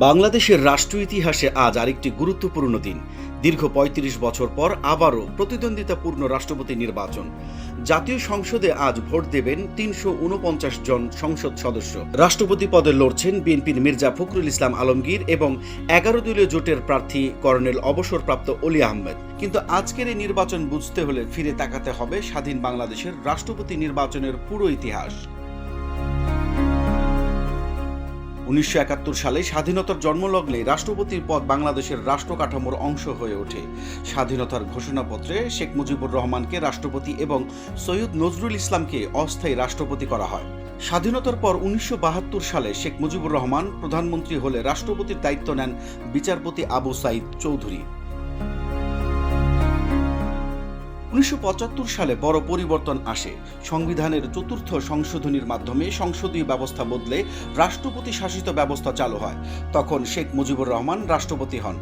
বাংলাদেশের রাষ্ট্র ইতিহাসে আজ আরেকটি গুরুত্বপূর্ণ দিন। দীর্ঘ ৩৫ বছর পর আবারও প্রতিদ্বন্দ্বিতাপূর্ণ রাষ্ট্রপতি নির্বাচন। জাতীয় সংসদে আজ ভোট দেবেন ৩৪৯ জন সংসদ সদস্য। রাষ্ট্রপতি পদে লড়ছেন বিএনপির মির্জা ফখরুল ইসলাম আলমগীর এবং ১১ দলীয় জোটের প্রার্থী কর্নেল অবসরপ্রাপ্ত অলি আহমেদ। কিন্তু আজকের এই নির্বাচন বুঝতে হলে ফিরে তাকাতে হবে স্বাধীন বাংলাদেশের রাষ্ট্রপতি নির্বাচনের পুরো ইতিহাস। ১৯৭১ সালে স্বাধীনতার জন্মলগ্নে রাষ্ট্রপতির পদ বাংলাদেশের রাষ্ট্র কাঠামোর অংশ হয়ে ওঠে। স্বাধীনতার ঘোষণাপত্রে শেখ মুজিবুর রহমানকে রাষ্ট্রপতি এবং সৈয়দ নজরুল ইসলামকে অস্থায়ী রাষ্ট্রপতি করা হয়। স্বাধীনতার পর ১৯৭২ সালে শেখ মুজিবুর রহমান প্রধানমন্ত্রী হলে রাষ্ট্রপতির দায়িত্ব নেন বিচারপতি আবু সাইদ চৌধুরী। ১৯৭৫ সালে বড় পরিবর্তন আসে। সংবিধানের চতুর্থ সংশোধনীর মাধ্যমে সংসদীয় ব্যবস্থা বদলে রাষ্ট্রপতি শাসিত ব্যবস্থা চালু হয়। তখন শেখ মুজিবুর রহমান রাষ্ট্রপতি হন।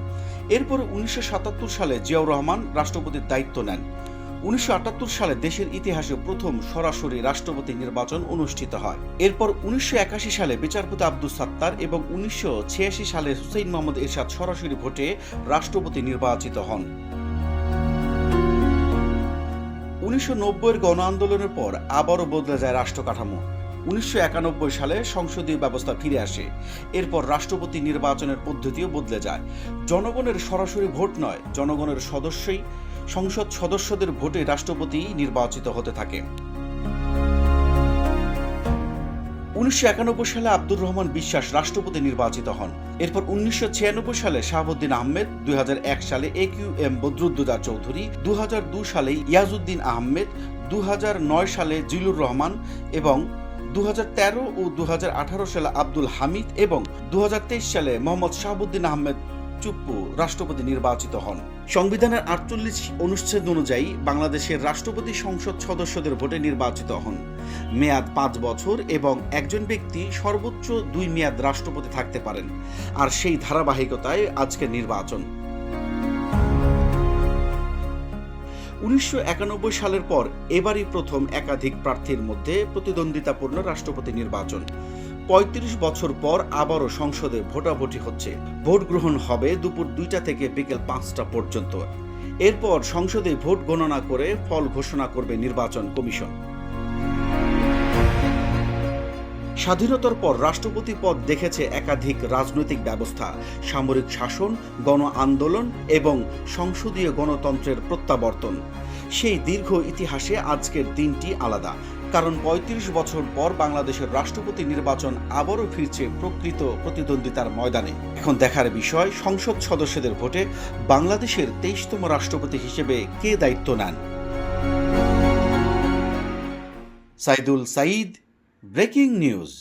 এরপর ১৯৭৭ সালে জিয়াউর রহমান রাষ্ট্রপতির দায়িত্ব নেন। ১৯৭৮ সালে দেশের ইতিহাসে প্রথম সরাসরি রাষ্ট্রপতি নির্বাচন অনুষ্ঠিত হয়। এরপর ১৯৮১ সালে বিচারপতি আব্দুস সাত্তার এবং ১৯৮৬ সালে হুসেইন মোহাম্মদ এরশাদ সরাসরি ভোটে রাষ্ট্রপতি নির্বাচিত হন। ১৯৯০-এর গণ আন্দোলনের পর আবারও বদলে যায় রাষ্ট্র কাঠামো। ১৯৯১ সালে সংসদীয় ব্যবস্থা ফিরে আসে। এরপর রাষ্ট্রপতি নির্বাচনের পদ্ধতিও বদলে যায়। জনগণের সরাসরি ভোট নয়, জনগণের সংসদ সদস্যদের ভোটে রাষ্ট্রপতি নির্বাচিত হতে থাকে। ১৯৯১ সালে আব্দুর রহমান বিশ্বাস রাষ্ট্রপতি নির্বাচিত হন। এরপর ১৯৯৬ সালে শাহাবুদ্দিন আহমেদ, ২০০১ সালে একিউএম বদরুদ্দোজা চৌধুরী, ২০০২ সালে ইয়াজউদ্দিন আহমেদ, ২০০৯ সালে জিলুর রহমান এবং ২০১৩ ও ২০১৮ সালে আব্দুল হামিদ এবং ২০২৩ সালে মোহাম্মদ শাহাবুদ্দিন আহমেদ চুপ্পু রাষ্ট্রপতি নির্বাচিত হন। সংবিধানের ৪৮ অনুচ্ছেদ অনুযায়ী বাংলাদেশের রাষ্ট্রপতি সংসদ সদস্যদের ভোটে নির্বাচিত হন। মেয়াদ ৫ বছর এবং একজন ব্যক্তি সর্বোচ্চ ২ মেয়াদ রাষ্ট্রপতি থাকতে পারেন। আর সেই ধারাবাহিকতায় আজকের নির্বাচন। ১৯৯১ সালের পর এবারই প্রথম একাধিক প্রার্থীর মধ্যে প্রতিদ্বন্দ্বিতাপূর্ণ রাষ্ট্রপতি নির্বাচন। ৩৫ বছর পর আবারও সংসদে ভোটাভুটি হচ্ছে। ভোট গ্রহণ হবে দুপুর ২টা থেকে বিকেল ৫টা পর্যন্ত। এরপর সংসদে ভোট গণনা করে ফল ঘোষণা করবে নির্বাচন কমিশন। স্বাধীনতার পর রাষ্ট্রপতি পদ দেখেছে একাধিক রাজনৈতিক ব্যবস্থা, সামরিক শাসন, গণ আন্দোলন এবং সংসদীয় গণতন্ত্রের প্রত্যাবর্তন। সেই দীর্ঘ ইতিহাসে আজকের দিনটি আলাদা, কারণ ৩৫ বছর পর বাংলাদেশের রাষ্ট্রপতি নির্বাচন আবারও ফিরছে প্রকৃত প্রতিদ্বন্দ্বিতার ময়দানে। এখন দেখার বিষয়, সংসদ সদস্যদের ভোটে বাংলাদেশের ২৩তম রাষ্ট্রপতি হিসেবে কে দায়িত্ব নেন। Saidul Sayeed, breaking news.